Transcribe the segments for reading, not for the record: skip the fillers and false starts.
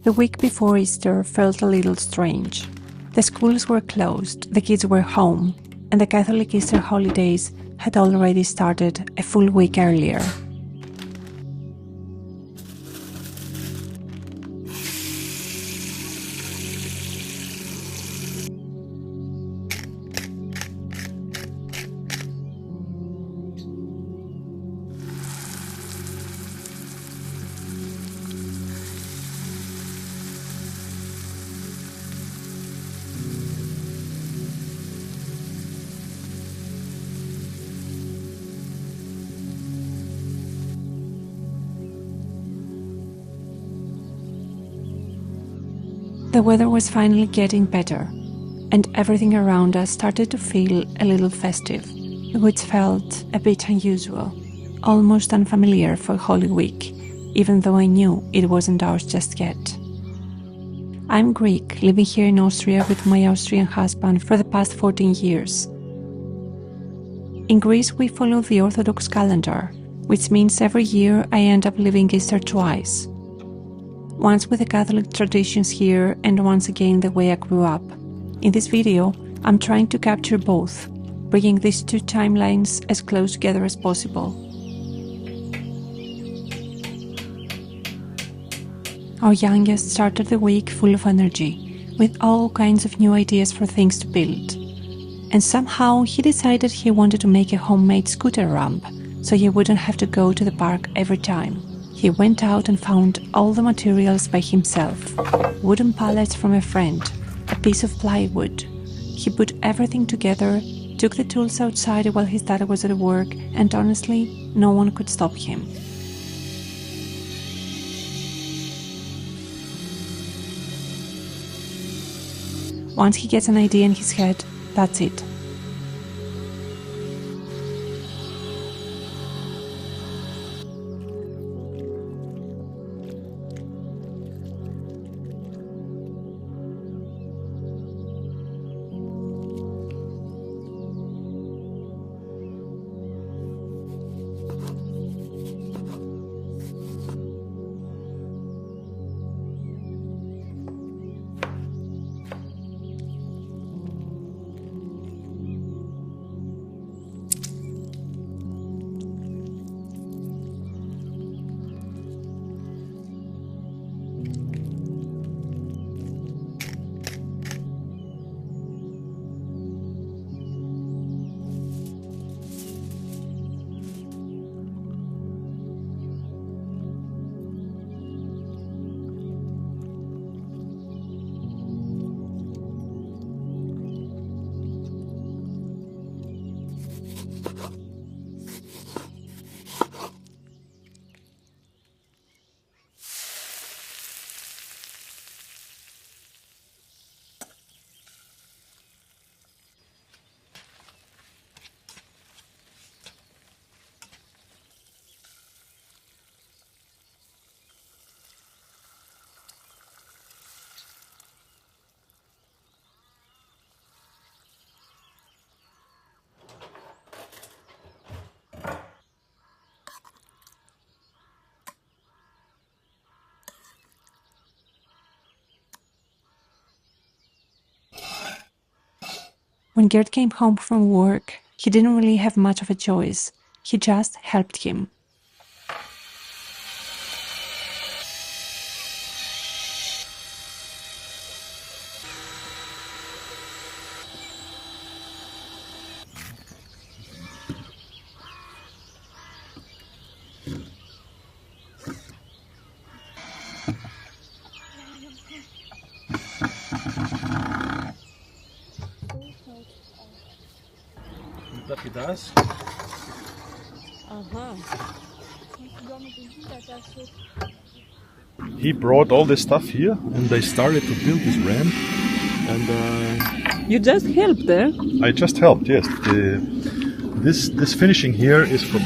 The week before Easter felt a little strange. The schools were closed, the kids were home, and the Catholic Easter holidays had already started a full week earlier. The weather was finally getting better, and everything around us started to feel a little festive, which felt a bit unusual, almost unfamiliar for Holy Week, even though I knew it wasn't ours just yet. I'm Greek, living here in Austria with my Austrian husband for the past 14 years. In Greece, we follow the Orthodox calendar, which means every year I end up living Easter twice. Once with the Catholic traditions here and once again the way I grew up. In this video, I'm trying to capture both, bringing these two timelines as close together as possible. Our youngest started the week full of energy, with all kinds of new ideas for things to build. And somehow he decided he wanted to make a homemade scooter ramp, so he wouldn't have to go to the park every time. He went out and found all the materials by himself. Wooden pallets from a friend, a piece of plywood. He put everything together, took the tools outside while his dad was at work, and honestly, no one could stop him. Once he gets an idea in his head, that's it. When Gerd came home from work, he didn't really have much of a choice. He just helped him. Lapidas. He brought all this stuff here and they started to build this ramp and you just helped there? I just helped, yes. This finishing here is for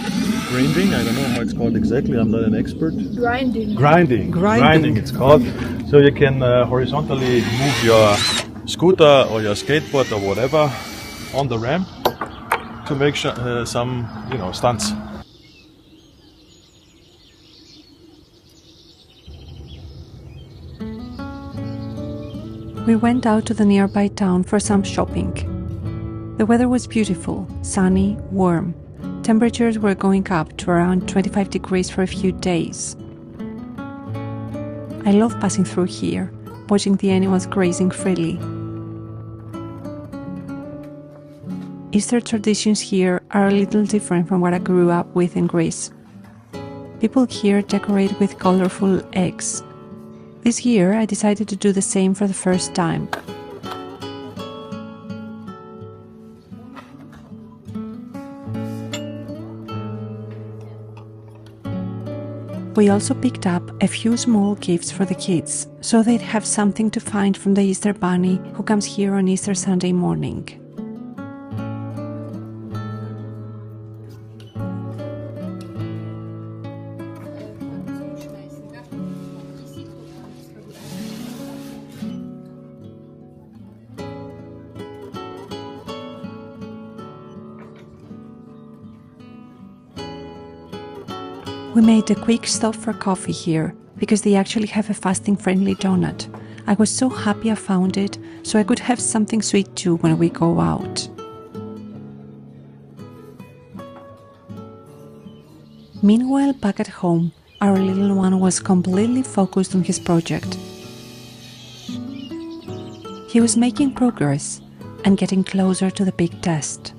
grinding. I don't know how it's called exactly, I'm not an expert. Grinding it's called. So you can horizontally move your scooter or your skateboard or whatever on the ramp to make some, stunts. We went out to the nearby town for some shopping. The weather was beautiful, sunny, warm. Temperatures were going up to around 25 degrees for a few days. I love passing through here, watching the animals grazing freely. Easter traditions here are a little different from what I grew up with in Greece. People here decorate with colorful eggs. This year I decided to do the same for the first time. We also picked up a few small gifts for the kids, so they'd have something to find from the Easter Bunny who comes here on Easter Sunday morning. We made a quick stop for coffee here, because they actually have a fasting-friendly donut. I was so happy I found it, so I could have something sweet too when we go out. Meanwhile, back at home, our little one was completely focused on his project. He was making progress and getting closer to the big test.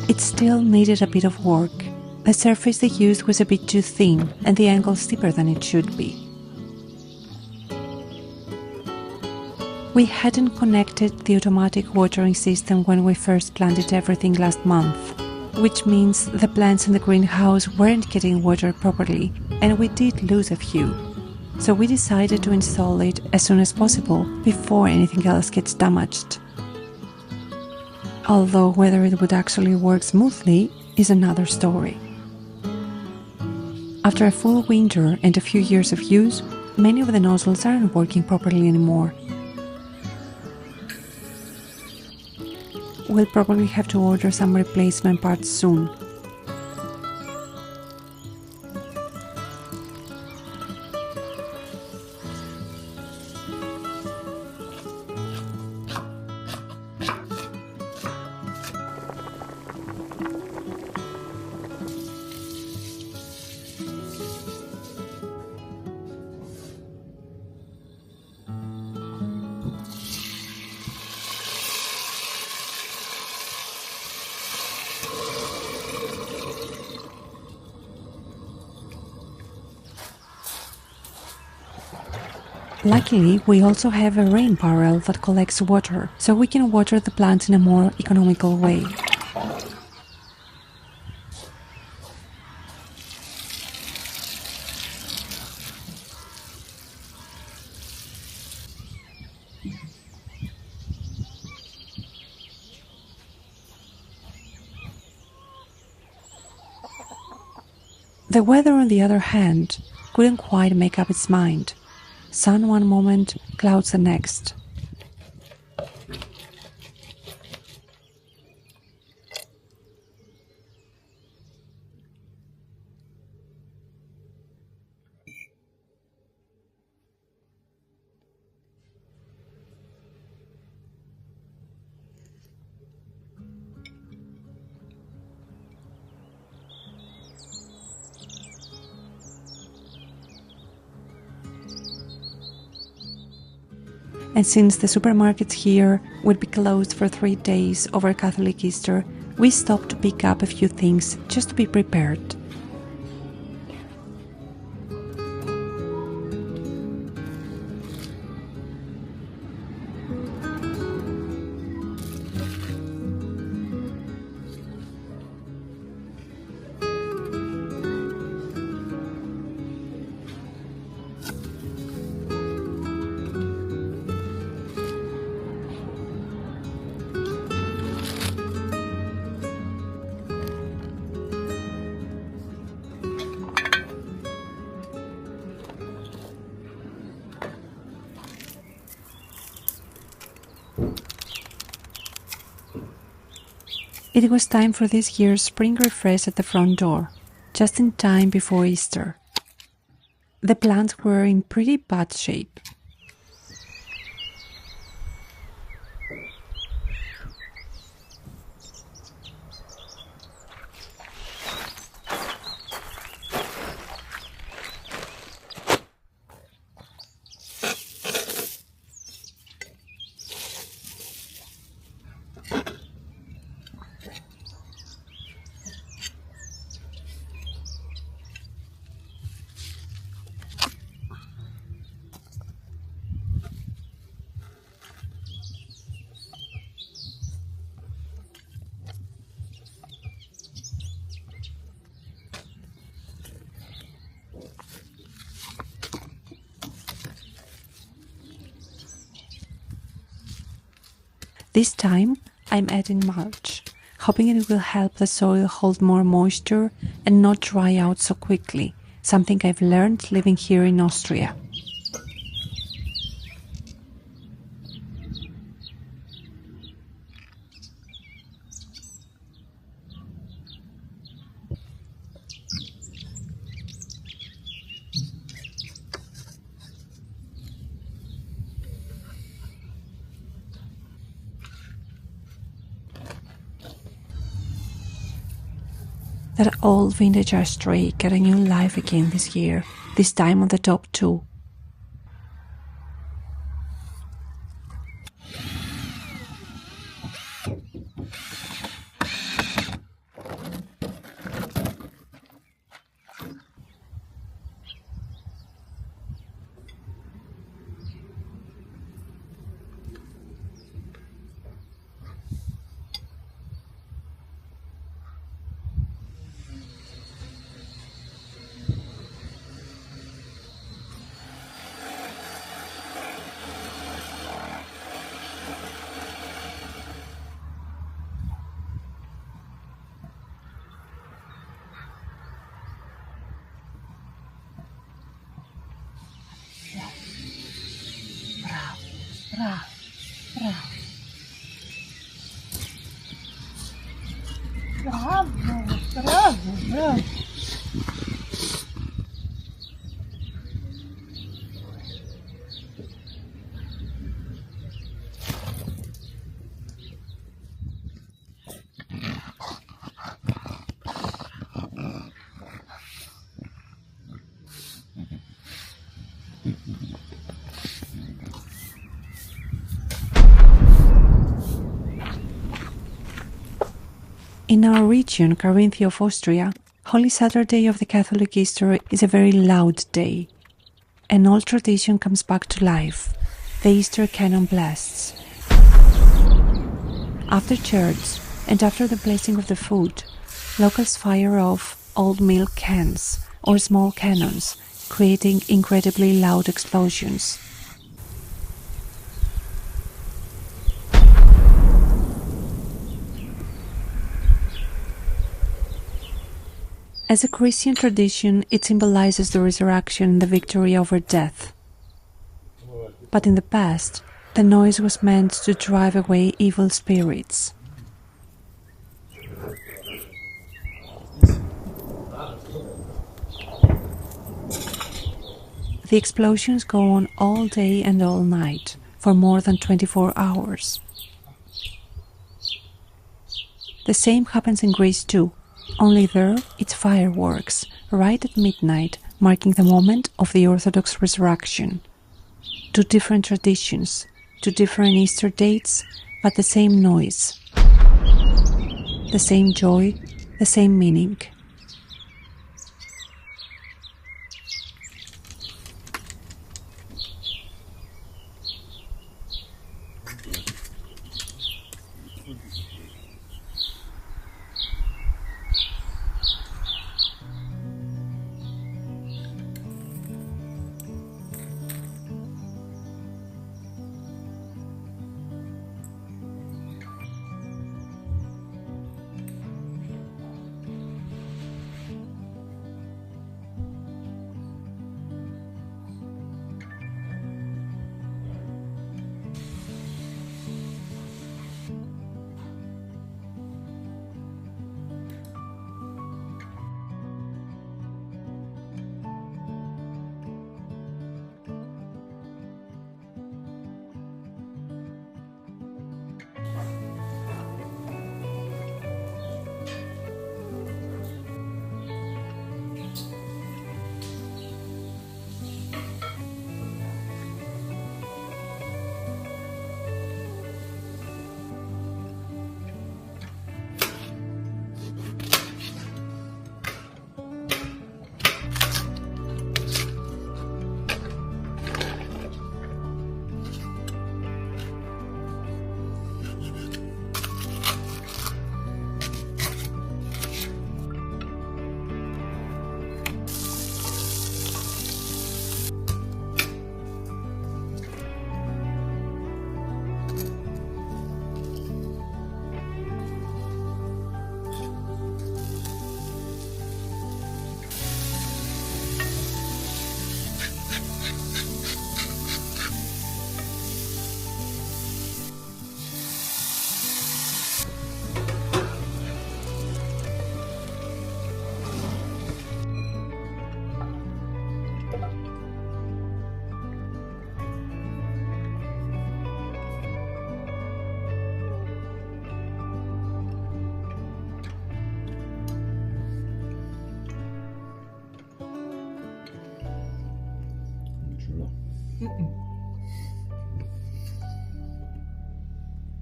It still needed a bit of work. The surface they used was a bit too thin and the angle steeper than it should be. We hadn't connected the automatic watering system when we first planted everything last month, which means the plants in the greenhouse weren't getting watered properly, and we did lose a few. So we decided to install it as soon as possible before anything else gets damaged. Although whether it would actually work smoothly is another story. After a full winter and a few years of use, many of the nozzles aren't working properly anymore. We'll probably have to order some replacement parts soon. Luckily, we also have a rain barrel that collects water, so we can water the plants in a more economical way. The weather, on the other hand, couldn't quite make up its mind. Sun one moment, clouds the next. And since the supermarkets here would be closed for 3 days over Catholic Easter, we stopped to pick up a few things just to be prepared. It was time for this year's spring refresh at the front door, just in time before Easter. The plants were in pretty bad shape. This time, I'm adding mulch, hoping it will help the soil hold more moisture and not dry out so quickly, something I've learned living here in Austria. That old vintage ash tree got a new life again this year, this time on the top too. Bravo. In our region, Carinthia of Austria, Holy Saturday of the Catholic Easter is a very loud day. An old tradition comes back to life. The Easter canon blasts. After church, and after the blessing of the food, locals fire off old milk cans or small cannons, creating incredibly loud explosions. As a Christian tradition, it symbolizes the resurrection and the victory over death. But in the past, the noise was meant to drive away evil spirits. The explosions go on all day and all night, for more than 24 hours. The same happens in Greece too. Only there, it's fireworks, right at midnight, marking the moment of the Orthodox resurrection. Two different traditions, two different Easter dates, but the same noise. The same joy, the same meaning.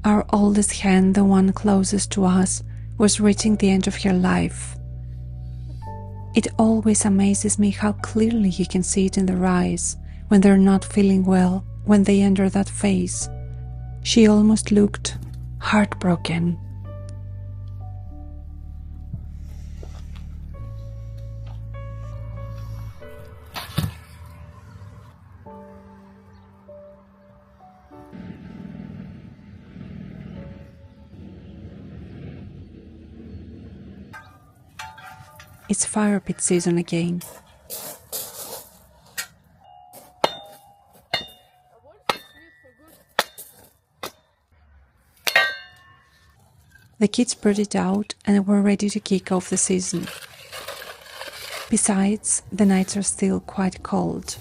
Our oldest hen, the one closest to us, was reaching the end of her life. It always amazes me how clearly you can see it in their eyes when they're not feeling well, when they enter that phase. She almost looked heartbroken. It's fire pit season again. The kids brought it out and were ready to kick off the season. Besides, the nights are still quite cold.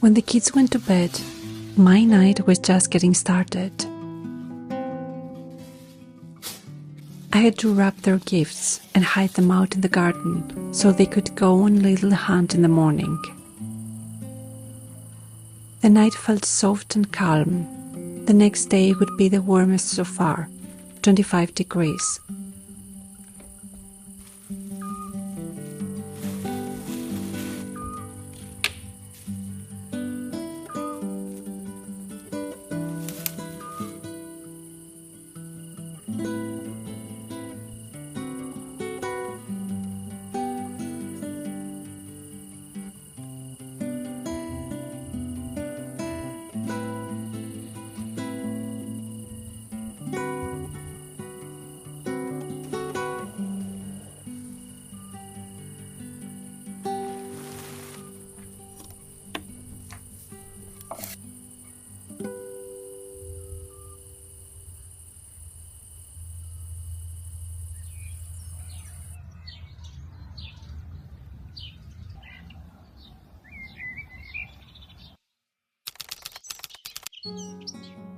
When the kids went to bed, my night was just getting started. I had to wrap their gifts and hide them out in the garden so they could go on a little hunt in the morning. The night felt soft and calm. The next day would be the warmest so far, 25 degrees.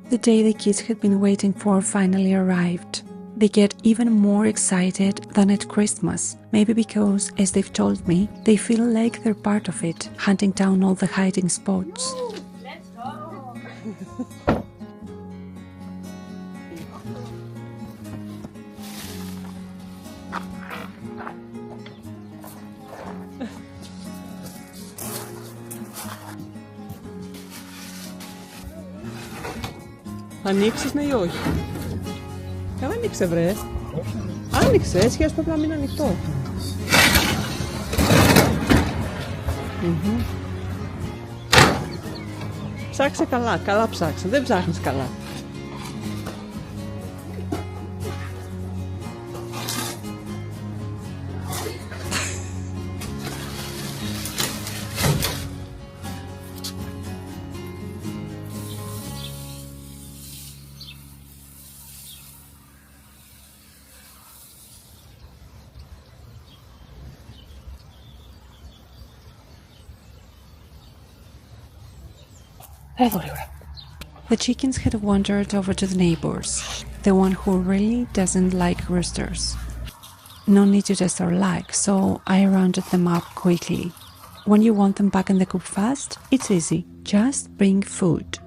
The day the kids had been waiting for finally arrived. They get even more excited than at Christmas, maybe because, as they've told me, they feel like they're part of it, hunting down all the hiding spots. Let's go! Θα ανοίξεις, ναι ή όχι? Άνοιξε βρε. Άνοιξε, έσχες πρέπει να μείνει ανοιχτό. Ψάξε καλά, καλά ψάξε, δεν ψάχνεις καλά. The chickens had wandered over to the neighbors, the one who really doesn't like roosters. No need to test our luck, so I rounded them up quickly. When you want them back in the coop fast, it's easy. Just bring food.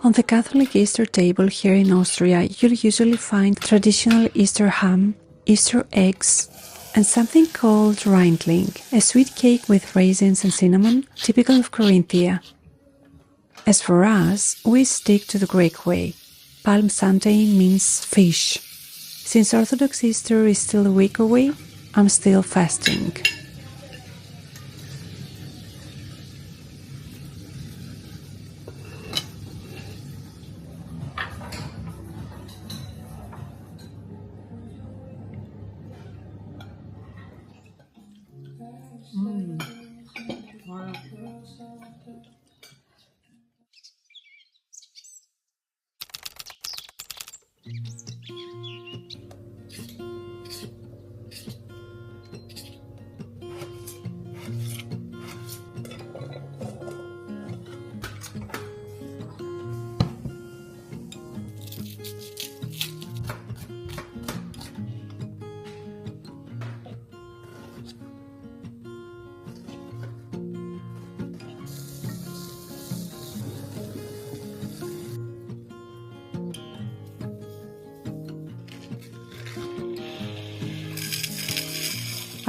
On the Catholic Easter table here in Austria, you'll usually find traditional Easter ham, Easter eggs, and something called Lentil, a sweet cake with raisins and cinnamon, typical of Carinthia. As for us, we stick to the Greek way. Palm Sunday means fish. Since Orthodox Easter is still a week away, I'm still fasting.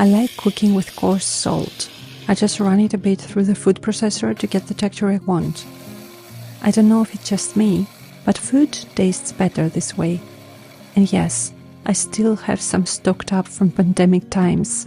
I like cooking with coarse salt. I just run it a bit through the food processor to get the texture I want. I don't know if it's just me, but food tastes better this way. And yes, I still have some stocked up from pandemic times.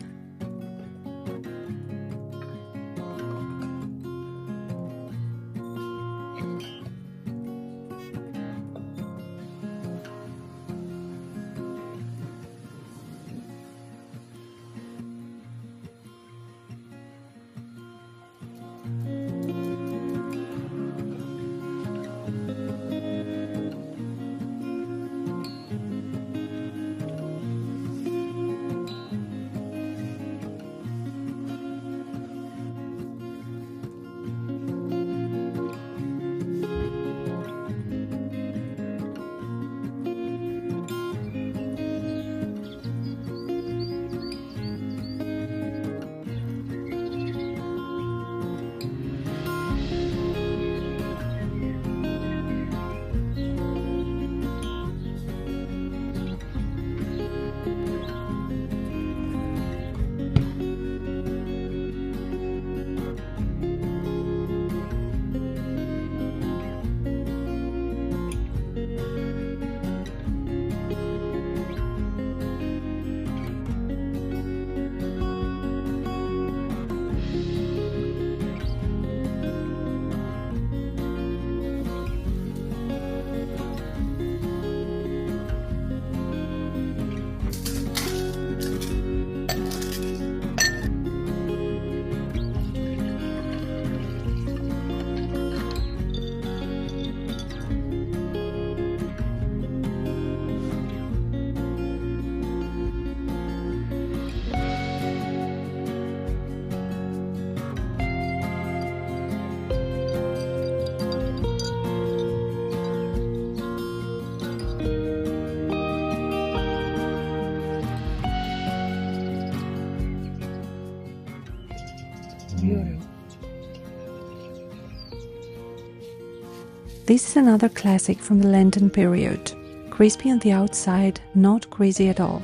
This is another classic from the Lenten period. Crispy on the outside, not greasy at all.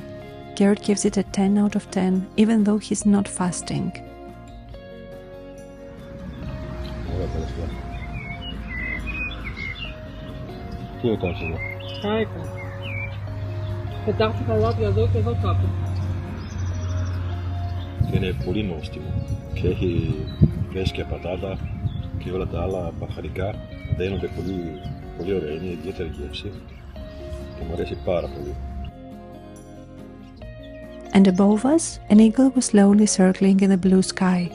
Gerd gives it a 10 out of 10, even though he's not fasting. Τι έκανες εδώ? Τα έκανα. Πετάχτηκα λάδια εδώ και εδώ κάτω. Και είναι πολύ νόστιμο και έχει φρέσκια πατάτα και όλα τα άλλα μπαχαρικά δένονται πολύ, πολύ ωραία. Είναι ιδιαίτερη γεύση και μου αρέσει πάρα πολύ. And above us, an eagle was slowly circling in the blue sky.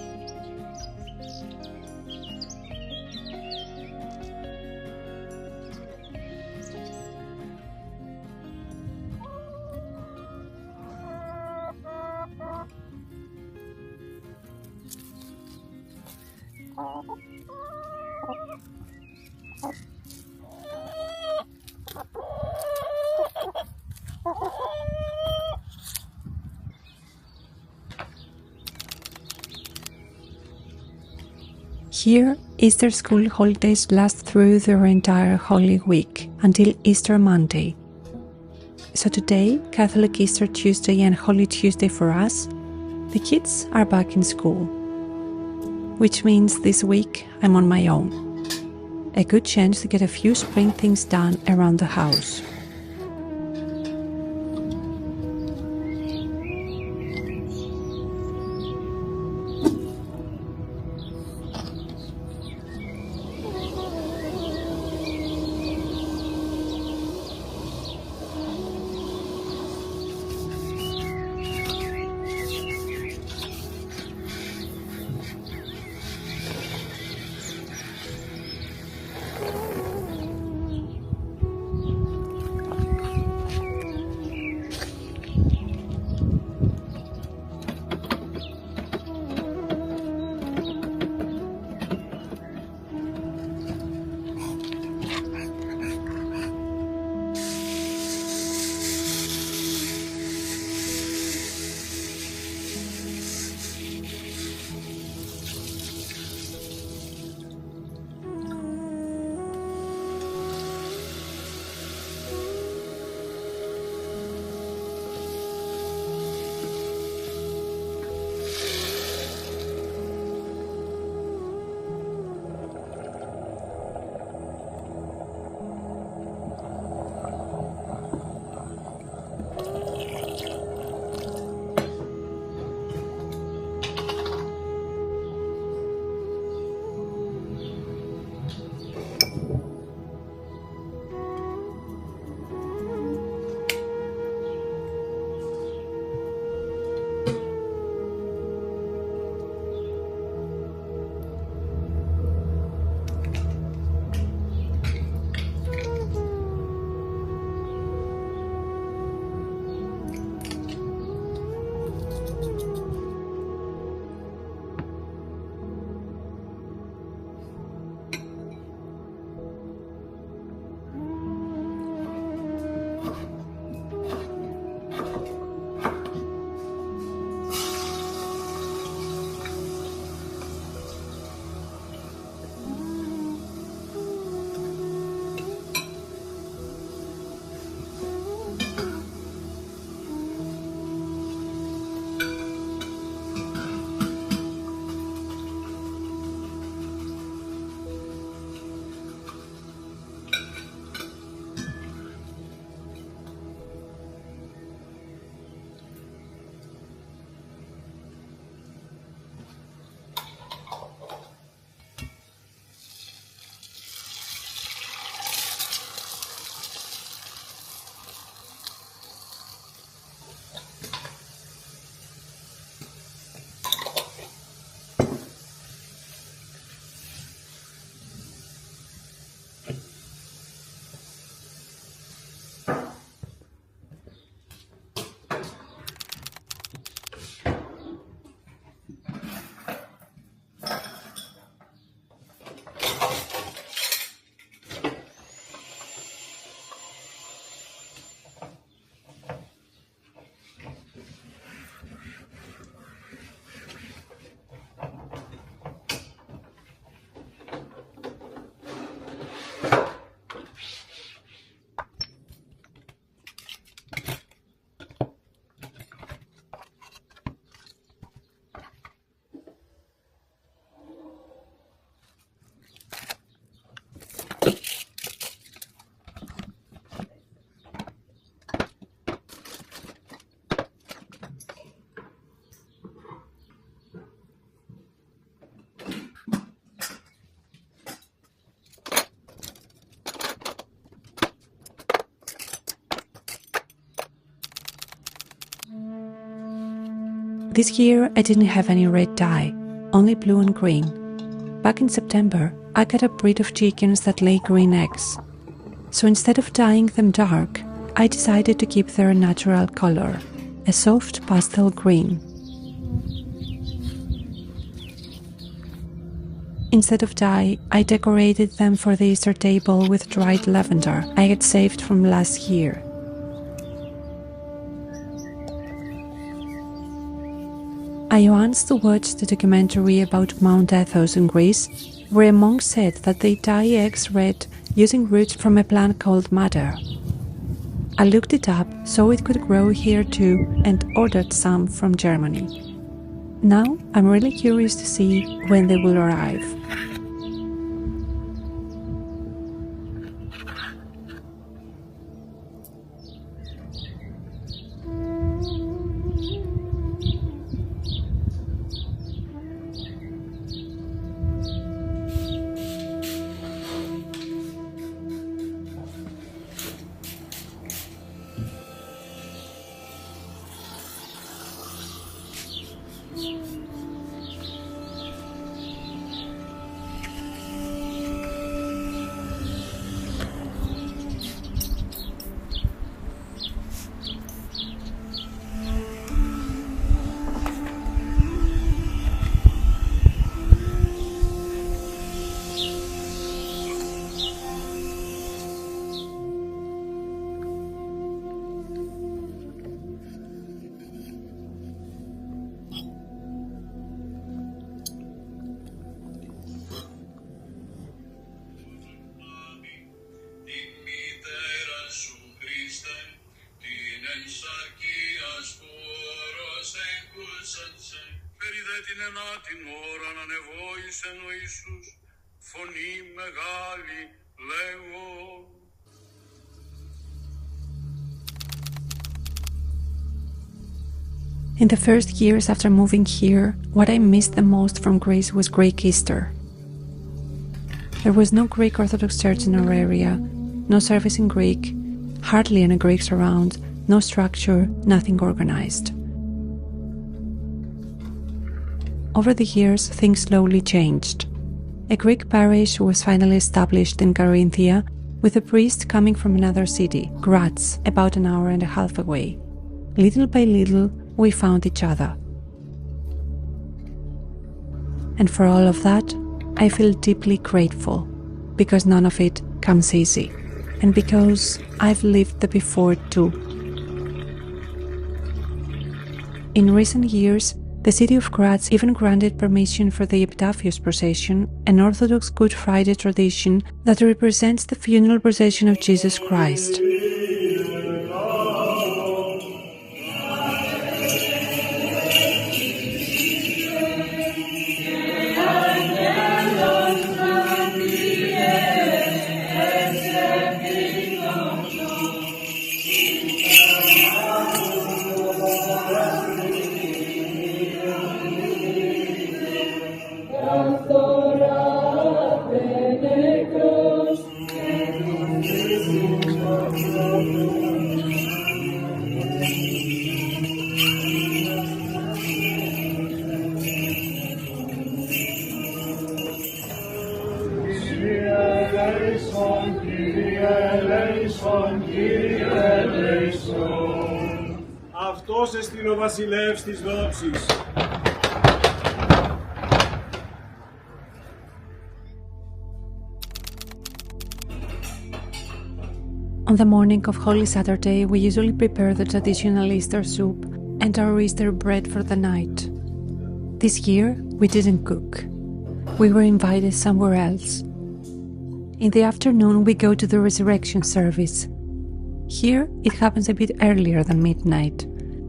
Here, Easter school holidays last through their entire Holy Week until Easter Monday. So today, Catholic Easter Tuesday and Holy Tuesday for us, the kids are back in school. Which means this week I'm on my own. A good chance to get a few spring things done around the house. This year I didn't have any red dye, only blue and green. Back in September, I got a breed of chickens that lay green eggs. So instead of dyeing them dark, I decided to keep their natural color, a soft pastel green. Instead of dye, I decorated them for the Easter table with dried lavender I had saved from last year. I once watched a documentary about Mount Athos in Greece, where a monk said that they dye eggs red using roots from a plant called madder. I looked it up so it could grow here too and ordered some from Germany. Now I'm really curious to see when they will arrive. In the first years after moving here, what I missed the most from Greece was Greek Easter. There was no Greek Orthodox church in our area, no service in Greek, hardly any Greeks around, no structure, nothing organized. Over the years, things slowly changed. A Greek parish was finally established in Carinthia, with a priest coming from another city, Graz, about an hour and a half away. Little by little, we found each other. And for all of that, I feel deeply grateful, because none of it comes easy, and because I've lived the before too. In recent years, the city of Graz even granted permission for the Epitaphios procession, an Orthodox Good Friday tradition that represents the funeral procession of Jesus Christ. Αυτός εστιν ο βασιλεύς της δόξης. On the morning of Holy Saturday, we usually prepare the traditional Easter soup and our Easter bread for the night. This year, we didn't cook. We were invited somewhere else. In the afternoon, we go to the resurrection service. Here, it happens a bit earlier than midnight,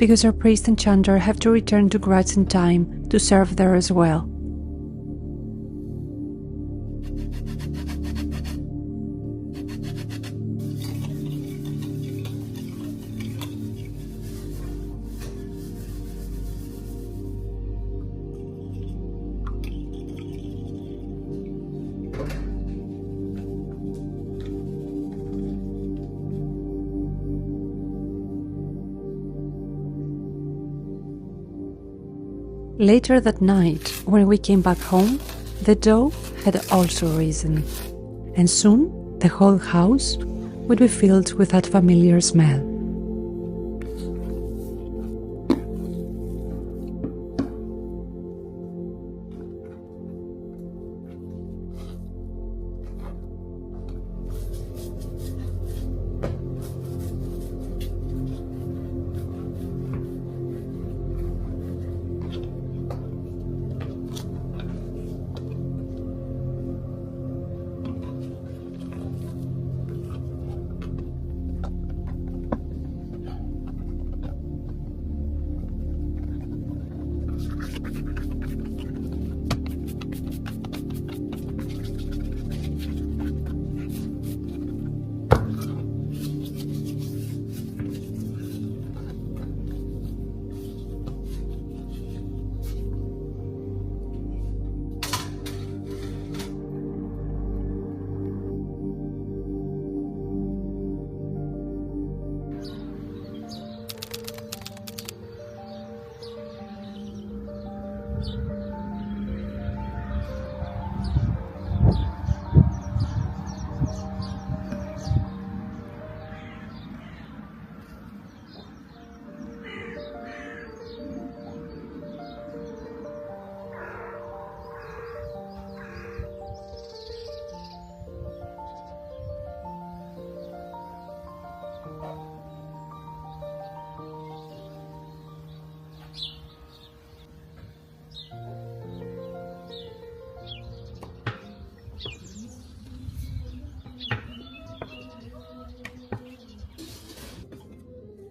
because our priest and chanter have to return to Graz in time to serve there as well. Later that night, when we came back home, the dough had also risen, and soon the whole house would be filled with that familiar smell.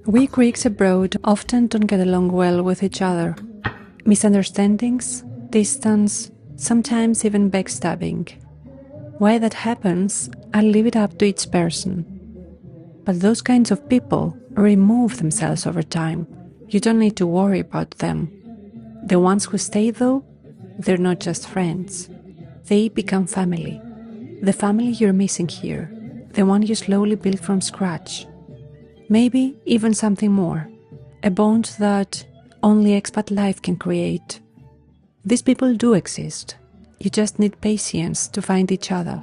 We Greeks abroad often don't get along well with each other. Misunderstandings, distance, sometimes even backstabbing. Why that happens, I'll leave it up to each person. But those kinds of people remove themselves over time. You don't need to worry about them. The ones who stay, though, they're not just friends. They become family. The family you're missing here, the one you slowly build from scratch. Maybe even something more, a bond that only expat life can create. These people do exist. You just need patience to find each other.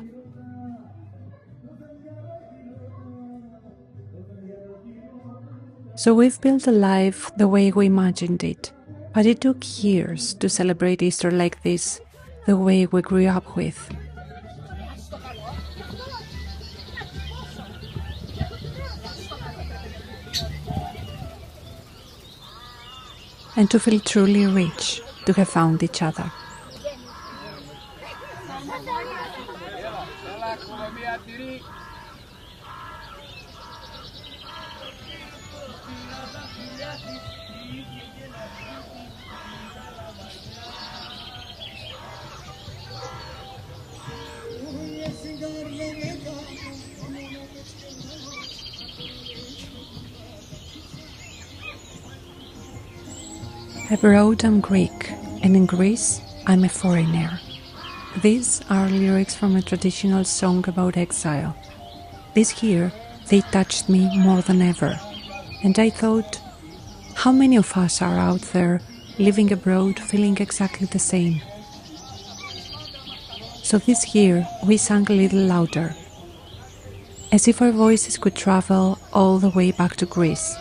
So we've built a life the way we imagined it, but it took years to celebrate Easter like this, the way we grew up with. And to feel truly rich to have found each other. Abroad I'm Greek, and in Greece I'm a foreigner. These are lyrics from a traditional song about exile. This year they touched me more than ever, and I thought, how many of us are out there living abroad feeling exactly the same? So this year we sang a little louder, as if our voices could travel all the way back to Greece.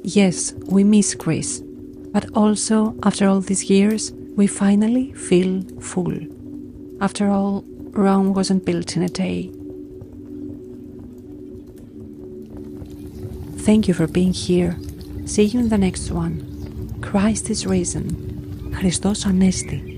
Yes, we miss Greece, but also, after all these years, we finally feel full. After all, Rome wasn't built in a day. Thank you for being here. See you in the next one. Christ is risen. Χριστός Ανέστη.